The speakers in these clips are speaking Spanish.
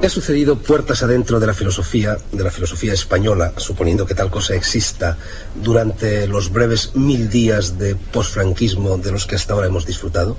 ha sucedido puertas adentro de la filosofía española, suponiendo que tal cosa exista, durante los breves 1000 días de posfranquismo de los que hasta ahora hemos disfrutado?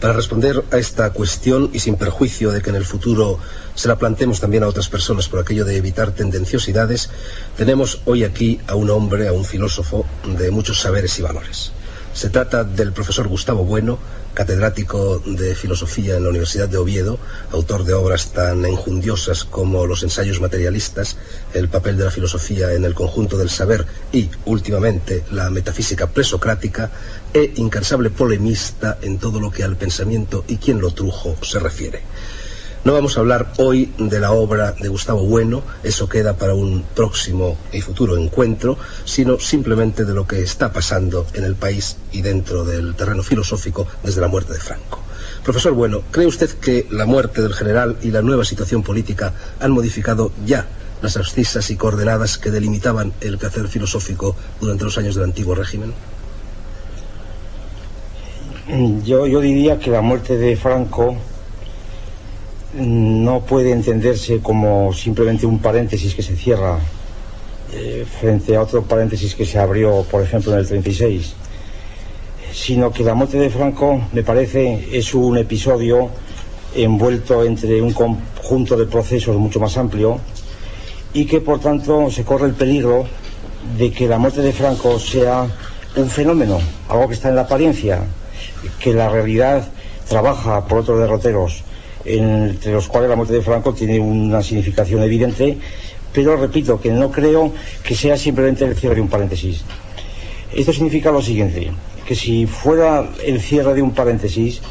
Para responder a esta cuestión, y sin perjuicio de que en el futuro se la planteemos también a otras personas por aquello de evitar tendenciosidades, tenemos hoy aquí a un hombre, a un filósofo de muchos saberes y valores. Se trata del profesor Gustavo Bueno, catedrático de filosofía en la Universidad de Oviedo, autor de obras tan enjundiosas como Los ensayos materialistas, El papel de la filosofía en el conjunto del saber y, últimamente, la metafísica presocrática, e incansable polemista en todo lo que al pensamiento y quien lo trujo se refiere. No vamos a hablar hoy de la obra de Gustavo Bueno, eso queda para un próximo y futuro encuentro, sino simplemente de lo que está pasando en el país y dentro del terreno filosófico desde la muerte de Franco. Profesor Bueno, ¿cree usted que la muerte del general y la nueva situación política han modificado ya las abscisas y coordenadas que delimitaban el quehacer filosófico durante los años del antiguo régimen? Yo diría que la muerte de Franco no puede entenderse como simplemente un paréntesis que se cierra frente a otro paréntesis que se abrió, por ejemplo, en el 36, sino que la muerte de Franco, me parece, es un episodio envuelto entre un conjunto de procesos mucho más amplio, y que por tanto se corre el peligro de que la muerte de Franco sea un fenómeno, algo que está en la apariencia, que la realidad trabaja por otros derroteros, entre los cuales la muerte de Franco tiene una significación evidente, pero repito que no creo que sea simplemente el cierre de un paréntesis. Esto significa lo siguiente, que si fuera el cierre de un paréntesis,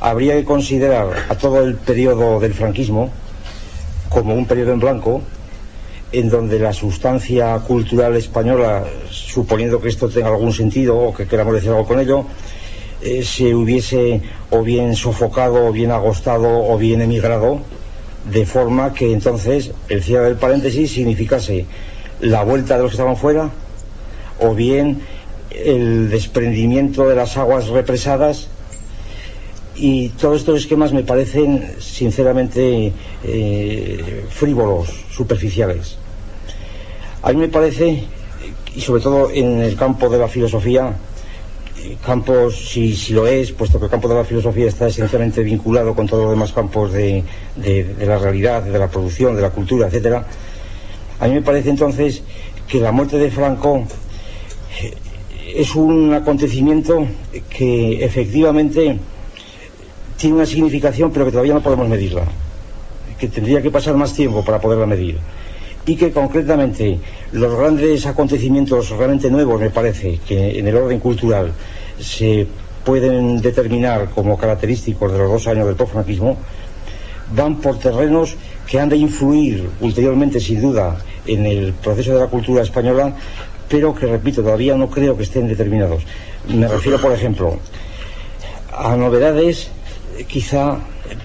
habría que considerar a todo el periodo del franquismo como un periodo en blanco, en donde la sustancia cultural española, suponiendo que esto tenga algún sentido o que queramos decir algo con ello, se hubiese o bien sofocado, o bien agostado, o bien emigrado, de forma que entonces el cierre del paréntesis significase la vuelta de los que estaban fuera, o bien el desprendimiento de las aguas represadas. Y todos estos esquemas me parecen sinceramente frívolos, superficiales. A mí me parece, y sobre todo en el campo de la filosofía, campos, si lo es, puesto que el campo de la filosofía está esencialmente vinculado con todos los demás campos de la realidad, de la producción, de la cultura, etcétera. A mí me parece entonces que la muerte de Franco es un acontecimiento que efectivamente tiene una significación, pero que todavía no podemos medirla, que tendría que pasar más tiempo para poderla medir, y que concretamente los grandes acontecimientos realmente nuevos, me parece, que en el orden cultural se pueden determinar como característicos de los 2 años del posfranquismo, van por terrenos que han de influir ulteriormente, sin duda, en el proceso de la cultura española, pero que, repito, todavía no creo que estén determinados. Me refiero, por ejemplo, a novedades, quizá,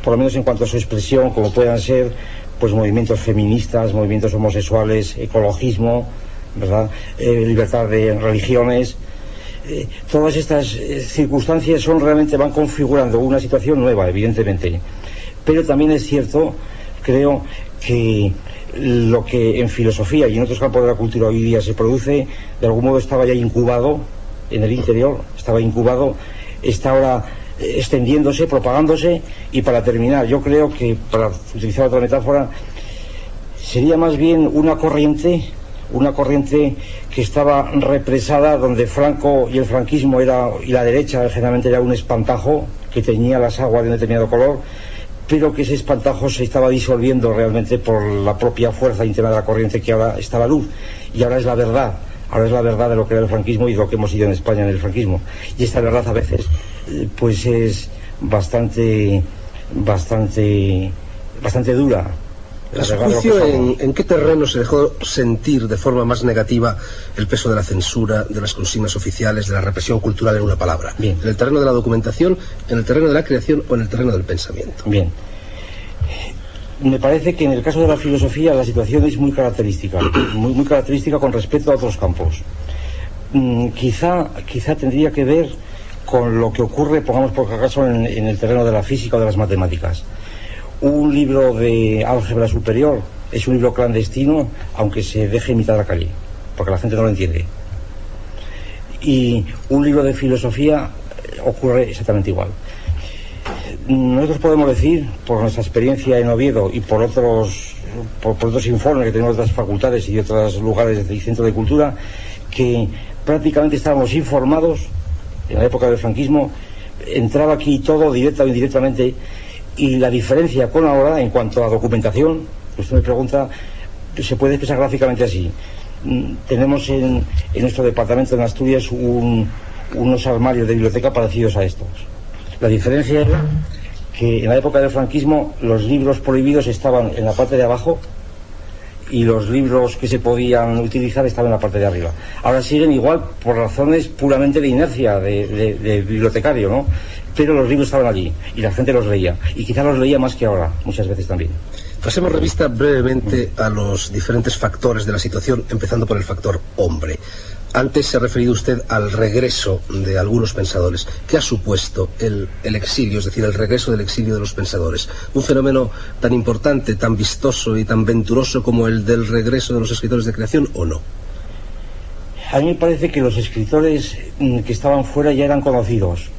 por lo menos en cuanto a su expresión, como puedan ser pues movimientos feministas, movimientos homosexuales, ecologismo, ¿verdad? Libertad de religiones. Todas estas circunstancias van configurando una situación nueva, evidentemente. Pero también es cierto, creo, que lo que en filosofía y en otros campos de la cultura hoy día se produce, de algún modo estaba ya incubado en el interior, está ahora extendiéndose, propagándose. Y para terminar, yo creo que, para utilizar otra metáfora, sería más bien una corriente que estaba represada, donde Franco y el franquismo y la derecha generalmente era un espantajo que teñía las aguas de un determinado color, pero que ese espantajo se estaba disolviendo realmente por la propia fuerza interna de la corriente, que ahora está a la luz, y ahora es la verdad de lo que era el franquismo y de lo que hemos sido en España en el franquismo. Y esta verdad a veces pues es bastante dura. ¿A su juicio en qué terreno se dejó sentir de forma más negativa el peso de la censura, de las consignas oficiales, de la represión cultural, en una palabra? Bien. ¿En el terreno de la documentación, en el terreno de la creación o en el terreno del pensamiento? Bien. Me parece que en el caso de la filosofía la situación es muy característica, muy característica con respecto a otros campos. Quizá tendría que ver con lo que ocurre, pongamos por caso, en el terreno de la física o de las matemáticas. un libro de álgebra superior es un libro clandestino, aunque se deje en mitad de la calle, porque la gente no lo entiende. Y un libro de filosofía ocurre exactamente igual. Nosotros podemos decir, por nuestra experiencia en Oviedo y por otros informes que tenemos de otras facultades y de otros lugares del Centro de Cultura, que prácticamente estábamos informados en la época del franquismo, entraba aquí todo directa o indirectamente, y la diferencia con ahora en cuanto a documentación, usted me pregunta, se puede expresar gráficamente así. Tenemos en nuestro departamento en Asturias unos armarios de biblioteca parecidos a estos. La diferencia era que en la época del franquismo los libros prohibidos estaban en la parte de abajo y los libros que se podían utilizar estaban en la parte de arriba. Ahora siguen igual por razones puramente de inercia de bibliotecario, ¿no? Pero los libros estaban allí y la gente los leía, y quizá los leía más que ahora, muchas veces también. Pasemos revista brevemente a los diferentes factores de la situación, empezando por el factor hombre. Antes se ha referido usted al regreso de algunos pensadores. ¿Qué ha supuesto el exilio, es decir, el regreso del exilio de los pensadores? ¿Un fenómeno tan importante, tan vistoso y tan venturoso como el del regreso de los escritores de creación, o no? A mí me parece que los escritores que estaban fuera ya eran conocidos.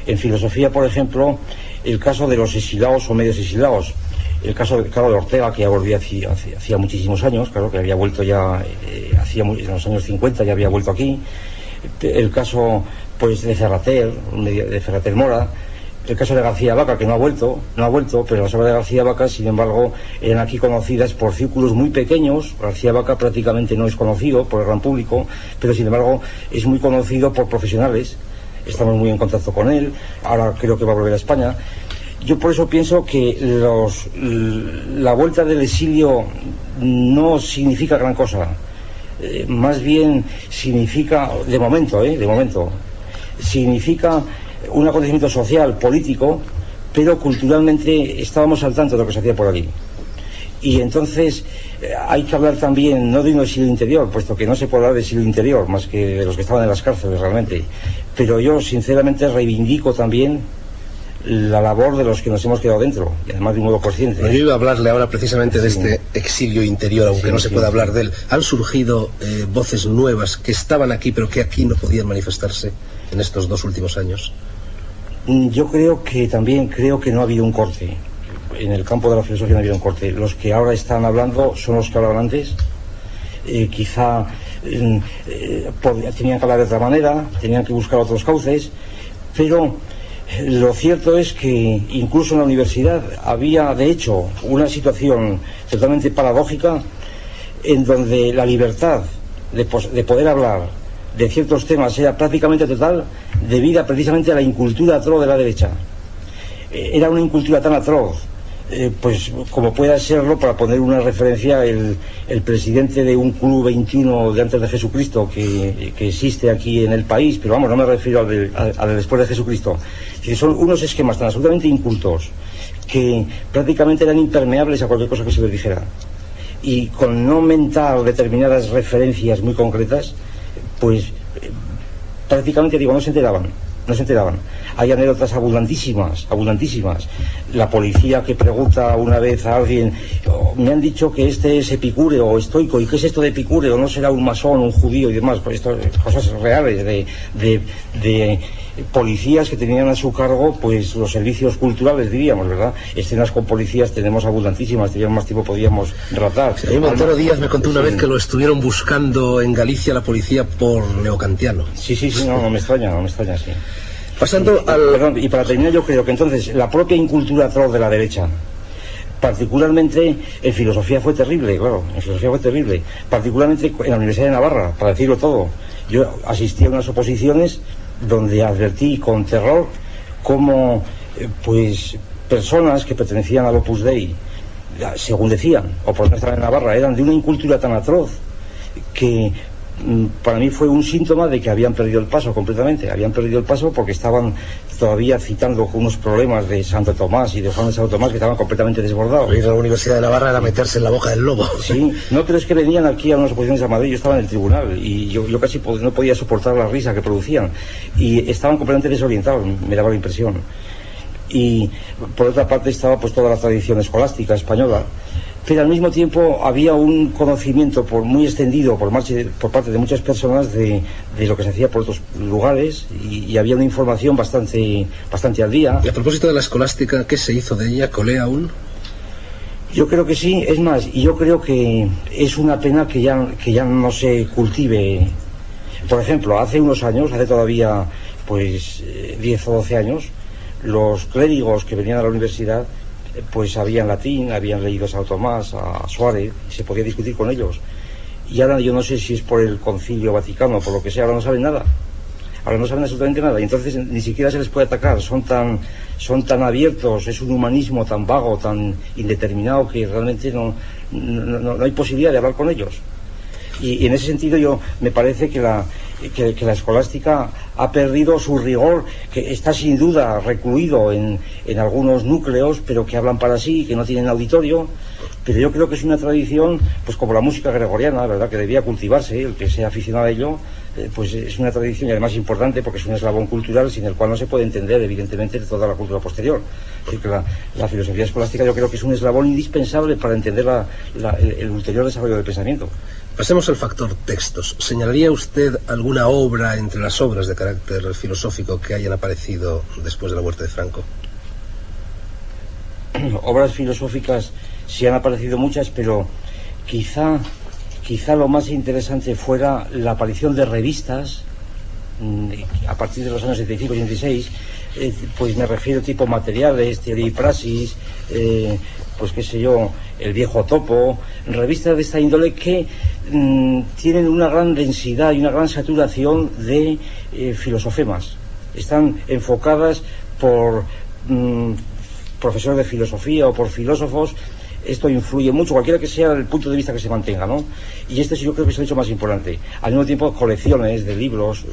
En filosofía, por ejemplo, el caso de los exilados o medios exilados. El caso de Ortega, que ya volvió hacía muchísimos años, claro, que había vuelto ya, en los años 50 ya había vuelto aquí. El caso, pues, de Ferrater Mora. El caso de García Vaca, que no ha vuelto, pero las obras de García Vaca, sin embargo, eran aquí conocidas por círculos muy pequeños. García Vaca prácticamente no es conocido por el gran público, pero sin embargo es muy conocido por profesionales. Estamos muy en contacto con él, ahora creo que va a volver a España. Yo por eso pienso que la vuelta del exilio no significa gran cosa, más bien significa, de momento, significa un acontecimiento social, político, pero culturalmente estábamos al tanto de lo que se hacía por allí. Y entonces hay que hablar también, no de un exilio interior, puesto que no se puede hablar de exilio interior, más que de los que estaban en las cárceles realmente. Pero yo sinceramente reivindico también la labor de los que nos hemos quedado dentro, y además de un modo consciente. Yo iba a hablarle ahora precisamente de este exilio interior, aunque no se pueda hablar de él. ¿Han surgido voces nuevas que estaban aquí pero que aquí no podían manifestarse en estos 2 últimos años? Yo creo que no ha habido un corte. En el campo de la filosofía no ha habido un corte. Los que ahora están hablando son los que hablaban antes. Quizá tenían que hablar de otra manera, tenían que buscar otros cauces, pero lo cierto es que incluso en la universidad había, de hecho, una situación totalmente paradójica en donde la libertad de poder hablar de ciertos temas era prácticamente total, debido precisamente a la incultura atroz de la derecha. Era una incultura tan atroz, pues como pueda serlo, para poner una referencia, el presidente de un club 21 de antes de Jesucristo que existe aquí en el país, pero vamos, no me refiero al de después de Jesucristo. Que son unos esquemas tan absolutamente incultos que prácticamente eran impermeables a cualquier cosa que se les dijera, y con no mentar determinadas referencias muy concretas, pues prácticamente, no se enteraban. Hay anécdotas abundantísimas. La policía que pregunta una vez a alguien, me han dicho que este es epicúreo o estoico, ¿y qué es esto de epicúreo? ¿No será un masón, un judío y demás? Pues esto, cosas reales de policías que tenían a su cargo, pues, los servicios culturales, diríamos, ¿verdad? Escenas con policías tenemos abundantísimas, teníamos más tiempo, podíamos relatar. Sí, Montero Díaz me contó una vez que lo estuvieron buscando en Galicia la policía por neocantiano. Sí, no me extraña, sí. Pasando al... Perdón, y para terminar, yo creo que entonces la propia incultura atroz de la derecha, particularmente en filosofía fue terrible, particularmente en la Universidad de Navarra, para decirlo todo. Yo asistí a unas oposiciones donde advertí con terror cómo pues personas que pertenecían al Opus Dei, según decían, o por lo menos estaban en Navarra, eran de una incultura tan atroz que para mí fue un síntoma de que habían perdido el paso completamente. Habían perdido el paso porque estaban todavía citando unos problemas de Santo Tomás y de Juan de Santo Tomás que estaban completamente desbordados. Ir a la Universidad de Navarra era meterse en la boca del lobo. Sí, no, pero es que venían aquí a unas oposiciones a Madrid. Yo estaba en el tribunal y yo casi no podía soportar la risa que producían, y estaban completamente desorientados, me daba la impresión. y por otra parte estaba pues toda la tradición escolástica española, pero al mismo tiempo había un conocimiento muy extendido por parte de muchas personas de lo que se hacía por otros lugares, y había una información bastante al día. Y a propósito de la escolástica, ¿qué se hizo de ella? ¿Colea aún? Yo creo que sí, es más, y yo creo que es una pena que ya no se cultive. Por ejemplo, hace unos años, hace todavía pues 10 o 12 años, los clérigos que venían a la universidad pues sabían latín, habían leído a Santo Tomás, a Suárez, y se podía discutir con ellos. Y ahora yo no sé si es por el Concilio Vaticano, por lo que sea, ahora no saben nada. Ahora no saben absolutamente nada, y entonces ni siquiera se les puede atacar. Son tan abiertos, es un humanismo tan vago, tan indeterminado, que realmente no hay posibilidad de hablar con ellos. Y en ese sentido me parece que la escolástica ha perdido su rigor, que está sin duda recluido en algunos núcleos, pero que hablan para sí, que no tienen auditorio. Pero yo creo que es una tradición, pues como la música gregoriana, ¿verdad?, que debía cultivarse, el que sea aficionado a ello, pues es una tradición, y además importante, porque es un eslabón cultural sin el cual no se puede entender evidentemente toda la cultura posterior. Así que la filosofía escolástica yo creo que es un eslabón indispensable para entender el ulterior desarrollo del pensamiento. Pasemos al factor textos. ¿Señalaría usted alguna obra entre las obras de carácter filosófico que hayan aparecido después de la muerte de Franco? Obras filosóficas sí han aparecido muchas, pero quizá lo más interesante fuera la aparición de revistas a partir de los años 75 y 76, pues me refiero tipo Materiales, Teoría y Praxis, pues qué sé yo, El Viejo Topo, revistas de esta índole que tienen una gran densidad y una gran saturación de filosofemas. Están enfocadas por profesores de filosofía o por filósofos. Esto influye mucho, cualquiera que sea el punto de vista que se mantenga, ¿no? Y este sí yo creo que es el hecho más importante. Al mismo tiempo, colecciones de libros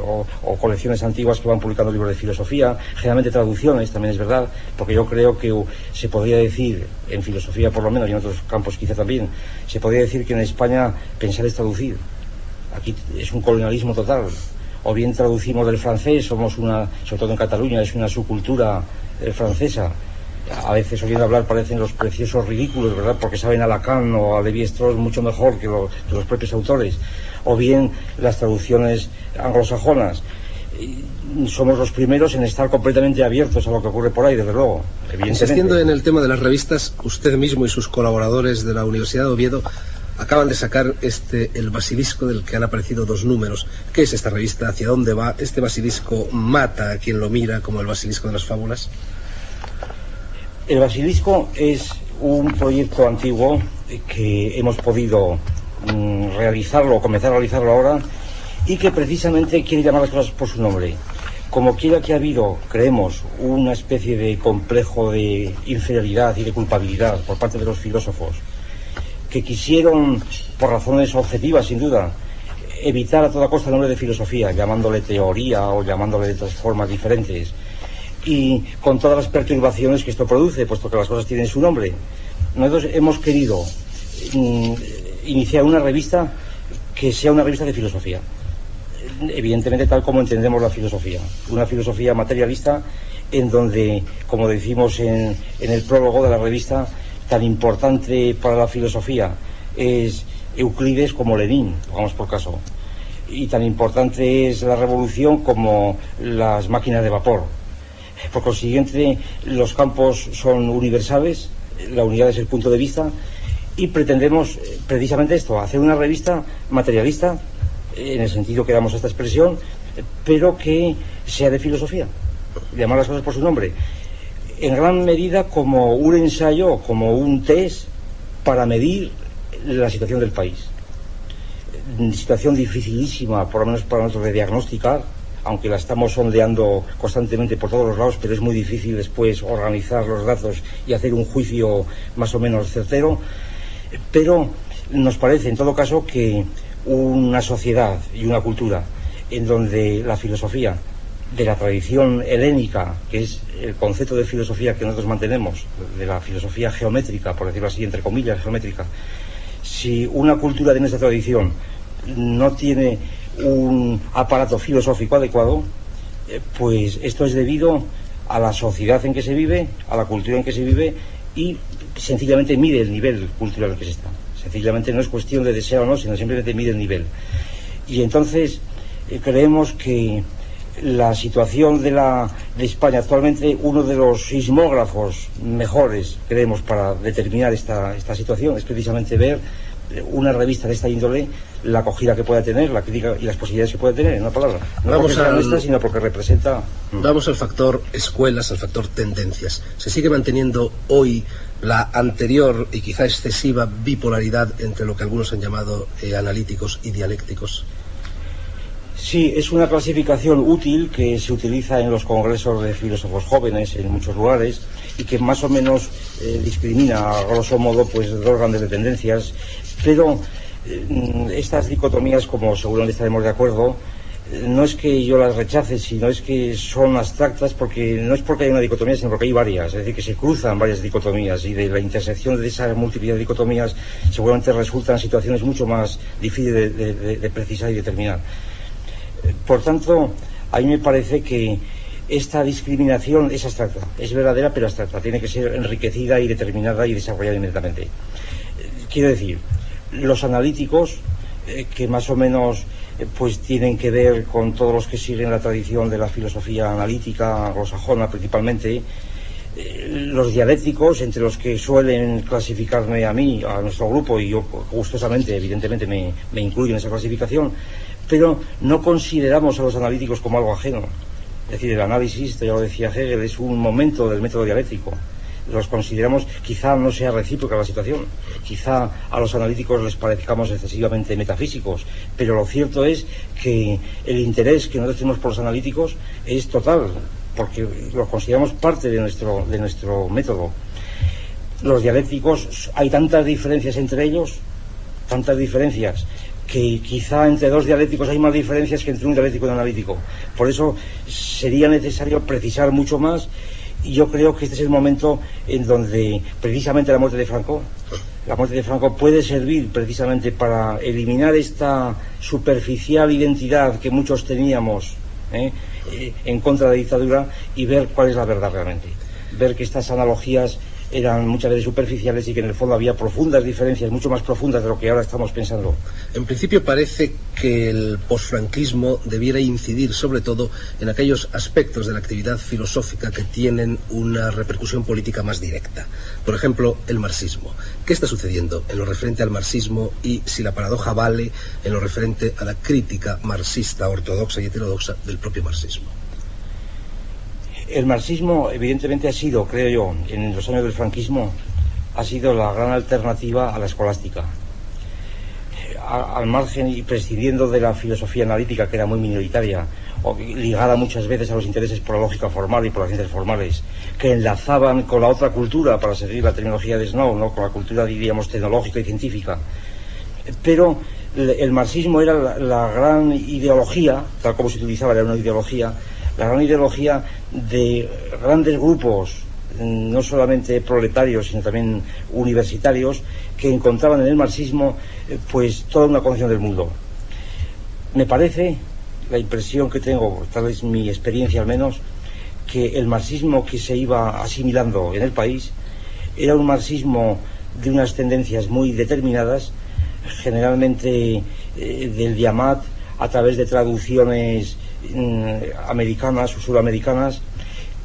o colecciones antiguas que van publicando libros de filosofía, generalmente traducciones, también es verdad, porque yo creo que se podría decir, en filosofía por lo menos, y en otros campos quizá también, se podría decir que en España pensar es traducir. Aquí es un colonialismo total. O bien traducimos del francés, sobre todo en Cataluña, es una subcultura francesa. A veces oyendo hablar parecen los preciosos ridículos, ¿verdad?, porque saben a Lacan o a Lévi-Strauss mucho mejor que los propios autores. O bien las traducciones anglosajonas. Somos los primeros en estar completamente abiertos a lo que ocurre por ahí, desde luego, evidentemente. Insistiendo en el tema de las revistas, usted mismo y sus colaboradores de la Universidad de Oviedo acaban de sacar El Basilisco, del que han aparecido 2 números. ¿Qué es esta revista? ¿Hacia dónde va? ¿Este basilisco mata a quien lo mira, como el basilisco de las fábulas? El Basilisco es un proyecto antiguo que hemos podido realizarlo o comenzar a realizarlo ahora, y que precisamente quiere llamar las cosas por su nombre. Como quiera que ha habido, creemos, una especie de complejo de inferioridad y de culpabilidad por parte de los filósofos, que quisieron, por razones objetivas sin duda, evitar a toda costa el nombre de filosofía, llamándole teoría o llamándole de otras formas diferentes, y con todas las perturbaciones que esto produce, puesto que las cosas tienen su nombre. Nosotros hemos querido iniciar una revista que sea una revista de filosofía, evidentemente tal como entendemos la filosofía, una filosofía materialista, en donde, como decimos en el prólogo de la revista, tan importante para la filosofía es Euclides como Lenin, pongamos por caso, y tan importante es la revolución como las máquinas de vapor. Por consiguiente, los campos son universales, la unidad es el punto de vista, y pretendemos precisamente esto, hacer una revista materialista, en el sentido que damos a esta expresión, pero que sea de filosofía, llamar las cosas por su nombre, en gran medida como un ensayo, como un test para medir la situación del país. Situación dificilísima, por lo menos para nosotros, de diagnosticar, aunque la estamos sondeando constantemente por todos los lados, pero es muy difícil después organizar los datos y hacer un juicio más o menos certero. Pero nos parece, en todo caso, que una sociedad y una cultura en donde la filosofía de la tradición helénica, que es el concepto de filosofía que nosotros mantenemos, de la filosofía geométrica, por decirlo así, entre comillas, geométrica, si una cultura de nuestra tradición no tiene un aparato filosófico adecuado, pues esto es debido a la sociedad en que se vive, a la cultura en que se vive, y sencillamente mide el nivel cultural en que se está. Sencillamente no es cuestión de deseo o no, sino simplemente mide el nivel. Y entonces creemos que la situación de España actualmente, uno de los sismógrafos mejores, creemos, para determinar esta situación, es precisamente ver una revista de esta índole, la acogida que pueda tener, la crítica y las posibilidades que pueda tener, en una palabra. No porque sea nuestra, sino porque representa... Vamos al factor escuelas, al factor tendencias. ¿Se sigue manteniendo hoy la anterior y quizá excesiva bipolaridad entre lo que algunos han llamado analíticos y dialécticos? Sí, es una clasificación útil que se utiliza en los congresos de filósofos jóvenes en muchos lugares y que más o menos discrimina, a grosso modo, pues dos grandes tendencias, pero estas dicotomías, como seguramente estaremos de acuerdo, no es que yo las rechace, sino es que son abstractas, porque no es porque hay una dicotomía, sino porque hay varias, es decir, que se cruzan varias dicotomías, y de la intersección de esa multiplicidad de dicotomías seguramente resultan situaciones mucho más difíciles de precisar y determinar. Por tanto, a mí me parece que esta discriminación es abstracta, es verdadera pero abstracta, tiene que ser enriquecida y determinada y desarrollada inmediatamente. Quiero decir, los analíticos, que más o menos pues tienen que ver con todos los que siguen la tradición de la filosofía analítica anglosajona principalmente, los dialécticos, entre los que suelen clasificarme a mí, a nuestro grupo, y yo gustosamente, evidentemente, me incluyo en esa clasificación, pero no consideramos a los analíticos como algo ajeno. Es decir, el análisis, esto ya lo decía Hegel, es un momento del método dialéctico. Los consideramos, quizá no sea recíproca la situación, quizá a los analíticos les parezcamos excesivamente metafísicos, pero lo cierto es que el interés que nosotros tenemos por los analíticos es total, porque los consideramos parte de nuestro método. Los dialécticos, hay tantas diferencias entre ellos, tantas diferencias, que quizá entre dos dialécticos hay más diferencias que entre un dialéctico y un analítico. Por eso sería necesario precisar mucho más, y yo creo que este es el momento en donde precisamente la muerte de Franco puede servir precisamente para eliminar esta superficial identidad que muchos teníamos en contra de la dictadura, y ver cuál es la verdad realmente, ver que estas analogías eran muchas veces superficiales y que en el fondo había profundas diferencias, mucho más profundas de lo que ahora estamos pensando. En principio parece que el posfranquismo debiera incidir sobre todo en aquellos aspectos de la actividad filosófica que tienen una repercusión política más directa. Por ejemplo, el marxismo. ¿Qué está sucediendo en lo referente al marxismo, y si la paradoja vale en lo referente a la crítica marxista ortodoxa y heterodoxa del propio marxismo? El marxismo, evidentemente, ha sido, creo yo, en los años del franquismo, ha sido la gran alternativa a la escolástica. Al margen y prescindiendo de la filosofía analítica, que era muy minoritaria, o ligada muchas veces a los intereses por la lógica formal y por las ciencias formales, que enlazaban con la otra cultura, para seguir la terminología de Snow, ¿no?, con la cultura, diríamos, tecnológica y científica. Pero el marxismo era la gran ideología, tal como se utilizaba, era una ideología, la gran ideología de grandes grupos, no solamente proletarios, sino también universitarios, que encontraban en el marxismo pues toda una concepción del mundo. Me parece, la impresión que tengo, tal vez mi experiencia al menos, que el marxismo que se iba asimilando en el país era un marxismo de unas tendencias muy determinadas, generalmente del Diamat, a través de traducciones americanas o suramericanas,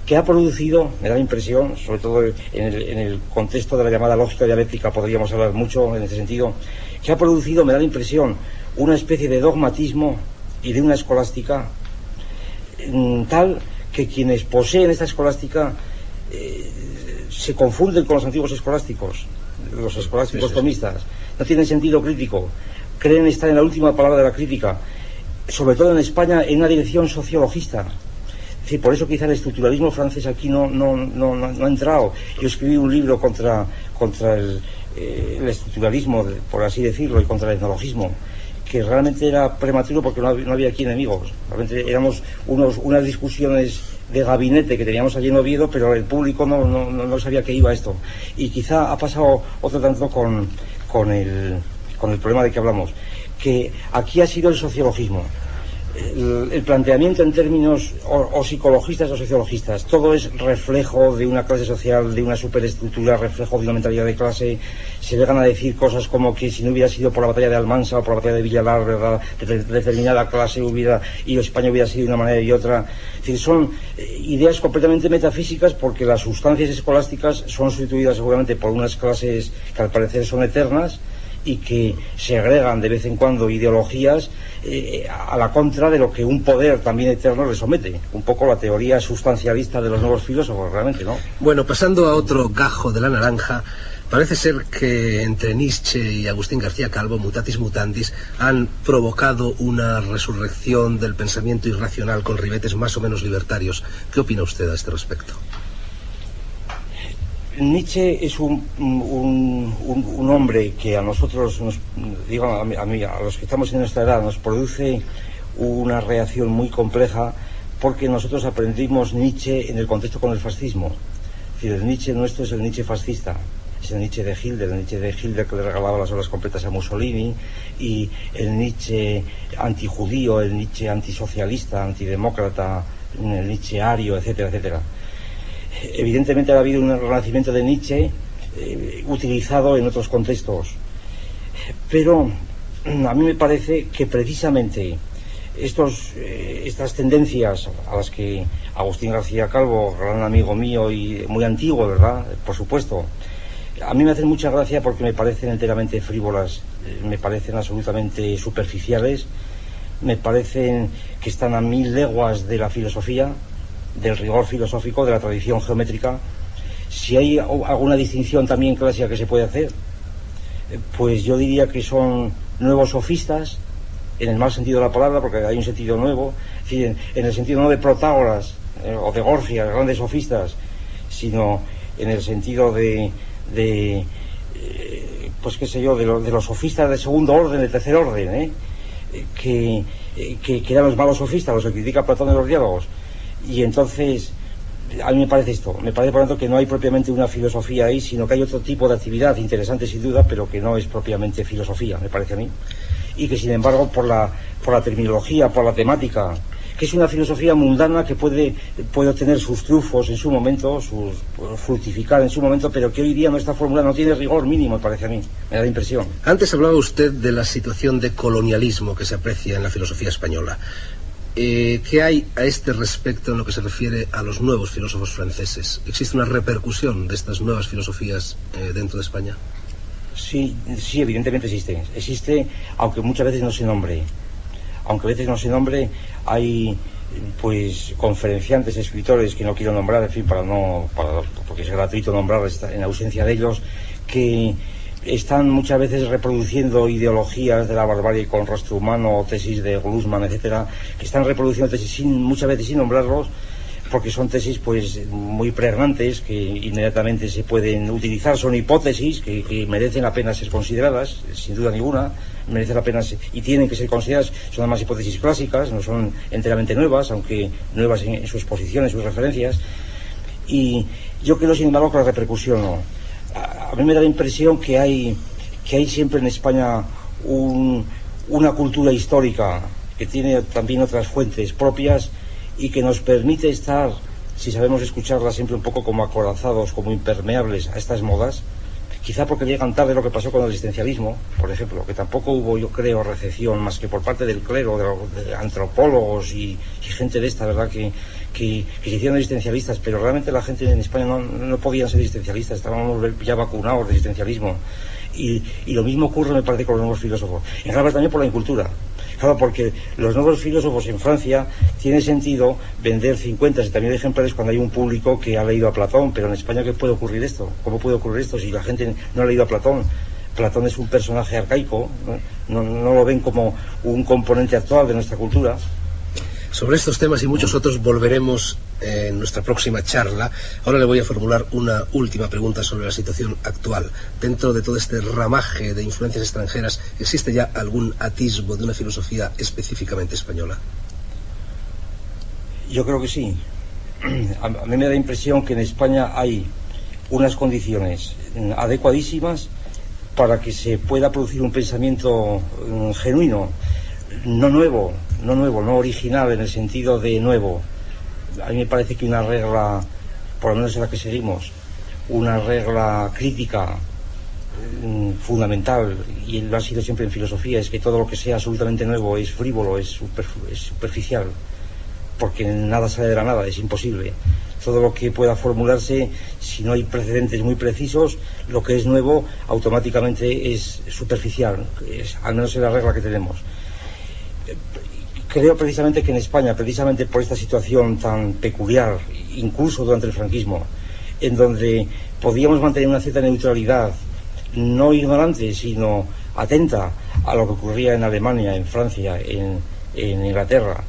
que ha producido, me da la impresión, sobre todo en el contexto de la llamada lógica dialéctica, podríamos hablar mucho en ese sentido, que ha producido, me da la impresión, una especie de dogmatismo y de una escolástica tal que quienes poseen esta escolástica se confunden con los antiguos escolásticos, los escolásticos tomistas, no tienen sentido crítico, creen estar en la última palabra de la crítica, sobre todo en España, en una dirección sociologista. Es decir, por eso quizá el estructuralismo francés aquí no ha entrado. Yo escribí un libro contra el estructuralismo, por así decirlo, y contra el etnologismo, que realmente era prematuro porque no había aquí enemigos. Realmente éramos unas discusiones de gabinete que teníamos allí en Oviedo, pero el público no sabía que iba esto. Y quizá ha pasado otro tanto con el problema de que hablamos, que aquí ha sido el sociologismo. el planteamiento en términos o psicologistas o sociologistas, todo es reflejo de una clase social, de una superestructura, reflejo de una mentalidad de clase. Se llegan a decir cosas como que si no hubiera sido por la batalla de Almansa o por la batalla de Villalar, ¿verdad?, determinada clase hubiera ido, España hubiera sido de una manera y otra. Es decir, son ideas completamente metafísicas, porque las sustancias escolásticas son sustituidas seguramente por unas clases que al parecer son eternas y que se agregan de vez en cuando ideologías a la contra de lo que un poder también eterno le somete. Un poco la teoría sustancialista de los nuevos filósofos, realmente, ¿no? Bueno, pasando a otro gajo de la naranja, parece ser que entre Nietzsche y Agustín García Calvo, mutatis mutandis, han provocado una resurrección del pensamiento irracional con ribetes más o menos libertarios. ¿Qué opina usted a este respecto? Nietzsche es un hombre que a nosotros, digo a mí, a los que estamos en nuestra edad, nos produce una reacción muy compleja, porque nosotros aprendimos Nietzsche en el contexto con el fascismo. Es decir, el Nietzsche nuestro es el Nietzsche fascista, es el Nietzsche de Hilder, que le regalaba las obras completas a Mussolini, y el Nietzsche antijudío, el Nietzsche antisocialista, antidemócrata, el Nietzsche ario, etcétera, etcétera. Evidentemente ha habido un renacimiento de Nietzsche utilizado en otros contextos, pero a mí me parece que precisamente estas tendencias a las que Agustín García Calvo, gran amigo mío y muy antiguo, ¿verdad?, por supuesto, a mí me hacen mucha gracia porque me parecen enteramente frívolas, me parecen absolutamente superficiales, me parecen que están a 1000 leguas de la filosofía, del rigor filosófico, de la tradición geométrica. Si hay alguna distinción también clásica que se puede hacer, pues yo diría que son nuevos sofistas, en el mal sentido de la palabra, porque hay un sentido nuevo, es decir, en el sentido no de Protágoras o de Gorgias, grandes sofistas, sino en el sentido pues qué sé yo, de los sofistas de segundo orden, de tercer orden, que eran los malos sofistas, los que critica Platón en los diálogos. Y entonces a mí me parece esto, me parece por lo tanto que no hay propiamente una filosofía ahí, sino que hay otro tipo de actividad interesante sin duda, pero que no es propiamente filosofía, me parece a mí, y que sin embargo por la terminología, por la temática, que es una filosofía mundana que puede obtener sus triunfos en su momento, fructificar en su momento, pero que hoy día nuestra fórmula no tiene rigor mínimo, me parece a mí, me da la impresión. Antes hablaba usted de la situación de colonialismo que se aprecia en la filosofía española. ¿Qué hay a este respecto en lo que se refiere a los nuevos filósofos franceses? ¿Existe una repercusión de estas nuevas filosofías dentro de España? Sí, evidentemente existe, aunque muchas veces no se nombre. Hay pues conferenciantes, escritores que no quiero nombrar, en fin, porque es gratuito nombrar en ausencia de ellos, que están muchas veces reproduciendo ideologías de la barbarie con rostro humano, tesis de Glusman, etcétera, que están reproduciendo tesis muchas veces sin nombrarlos, porque son tesis pues muy pregnantes, que inmediatamente se pueden utilizar, son hipótesis que merecen la pena ser consideradas, sin duda ninguna, merecen la pena y tienen que ser consideradas. Son además hipótesis clásicas, no son enteramente nuevas, aunque nuevas en sus posiciones, sus referencias, y yo creo sin embargo que la repercusión no. A mí me da la impresión que hay siempre en España una cultura histórica que tiene también otras fuentes propias y que nos permite estar, si sabemos escucharlas, siempre un poco como acorazados, como impermeables a estas modas, quizá porque llegan tarde, lo que pasó con el existencialismo, por ejemplo, que tampoco hubo, yo creo, recepción más que por parte del clero, de antropólogos y gente de esta, ¿verdad?, que se hicieron existencialistas, pero realmente la gente en España no podían ser existencialistas, estábamos ya vacunados de existencialismo, y lo mismo ocurre, me parece, con los nuevos filósofos, en gran parte también por la incultura. Claro, porque los nuevos filósofos en Francia tiene sentido vender 50, 70.000 ejemplares cuando hay un público que ha leído a Platón, pero en España ¿qué puede ocurrir esto? ¿Cómo puede ocurrir esto si la gente no ha leído a Platón? Platón es un personaje arcaico, no lo ven como un componente actual de nuestra cultura. Sobre estos temas y muchos otros volveremos en nuestra próxima charla. Ahora le voy a formular una última pregunta sobre la situación actual. Dentro de todo este ramaje de influencias extranjeras, ¿existe ya algún atisbo de una filosofía específicamente española? Yo creo que sí. A mí me da la impresión que en España hay unas condiciones adecuadísimas para que se pueda producir un pensamiento genuino, no nuevo, no original en el sentido de nuevo. A mí me parece que una regla, por lo menos en la que seguimos, una regla crítica fundamental, y lo ha sido siempre en filosofía, es que todo lo que sea absolutamente nuevo es frívolo, es superficial, porque nada sale de la nada, es imposible. Todo lo que pueda formularse, si no hay precedentes muy precisos, lo que es nuevo automáticamente es superficial, al menos es la regla que tenemos. Creo precisamente que en España, precisamente por esta situación tan peculiar, incluso durante el franquismo, en donde podíamos mantener una cierta neutralidad, no ignorante, sino atenta a lo que ocurría en Alemania, en Francia, en Inglaterra,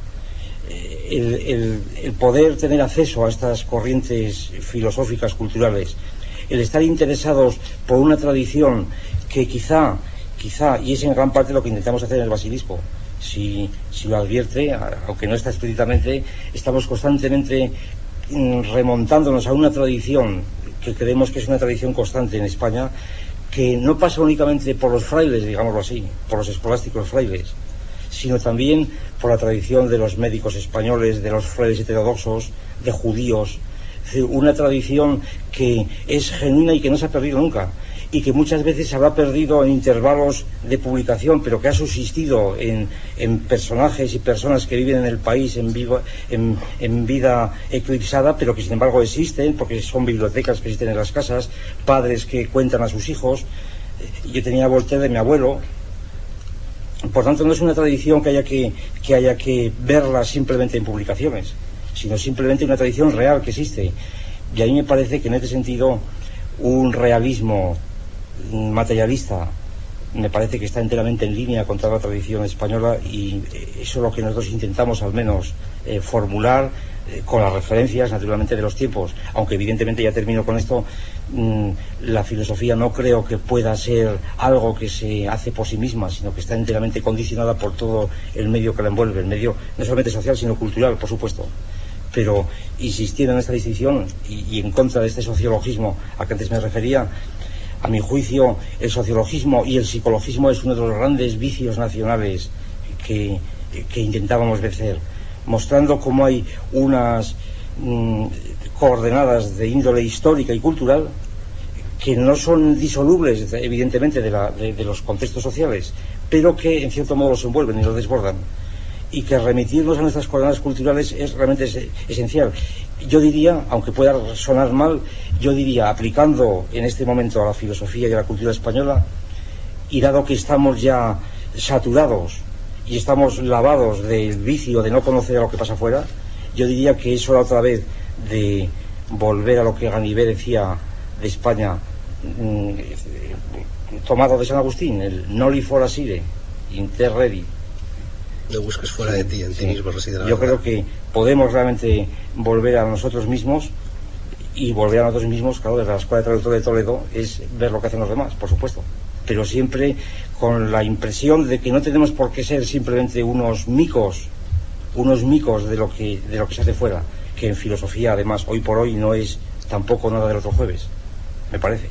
el poder tener acceso a estas corrientes filosóficas, culturales, el estar interesados por una tradición que quizá, y es en gran parte lo que intentamos hacer en el Basilisco, si lo advierte, aunque no está explícitamente, estamos constantemente remontándonos a una tradición que creemos que es una tradición constante en España, que no pasa únicamente por los frailes, digámoslo así, por los escolásticos frailes, sino también por la tradición de los médicos españoles, de los frailes heterodoxos, de judíos. Es decir, una tradición que es genuina y que no se ha perdido nunca, y que muchas veces se habrá perdido en intervalos de publicación, pero que ha subsistido en personajes y personas que viven en el país en vida eclipsada, pero que sin embargo existen, porque son bibliotecas que existen en las casas, padres que cuentan a sus hijos. Yo tenía Voltaire de mi abuelo. Por tanto, no es una tradición que haya que verla simplemente en publicaciones, sino simplemente una tradición real que existe. Y a mí me parece que en este sentido un realismo materialista me parece que está enteramente en línea con toda la tradición española, y eso es lo que nosotros intentamos al menos formular con las referencias naturalmente de los tiempos, aunque evidentemente, ya termino con esto, la filosofía no creo que pueda ser algo que se hace por sí misma, sino que está enteramente condicionada por todo el medio que la envuelve, el medio no solamente social sino cultural, por supuesto. Pero insistiendo en esta distinción y en contra de este sociologismo a que antes me refería, a mi juicio el sociologismo y el psicologismo es uno de los grandes vicios nacionales que intentábamos vencer, mostrando cómo hay unas coordenadas de índole histórica y cultural que no son disolubles evidentemente de los contextos sociales, pero que en cierto modo los envuelven y los desbordan, y que remitirnos a nuestras coordenadas culturales es realmente esencial. Yo diría, aunque pueda sonar mal, yo diría, aplicando en este momento a la filosofía y a la cultura española, y dado que estamos ya saturados y estamos lavados del vicio de no conocer a lo que pasa afuera, yo diría que es hora otra vez de volver a lo que Ganivet decía de España, tomado de San Agustín, el noli fora sire, in te redi. No busques fuera de ti, en ti mismo reside la Yo verdad. creo que podemos realmente volver a nosotros mismos, y volver a nosotros mismos, claro, desde la Escuela de Traductor de Toledo, es ver lo que hacen los demás, por supuesto, pero siempre con la impresión de que no tenemos por qué ser simplemente unos micos de lo que se hace fuera, que en filosofía además hoy por hoy no es tampoco nada del otro jueves, me parece.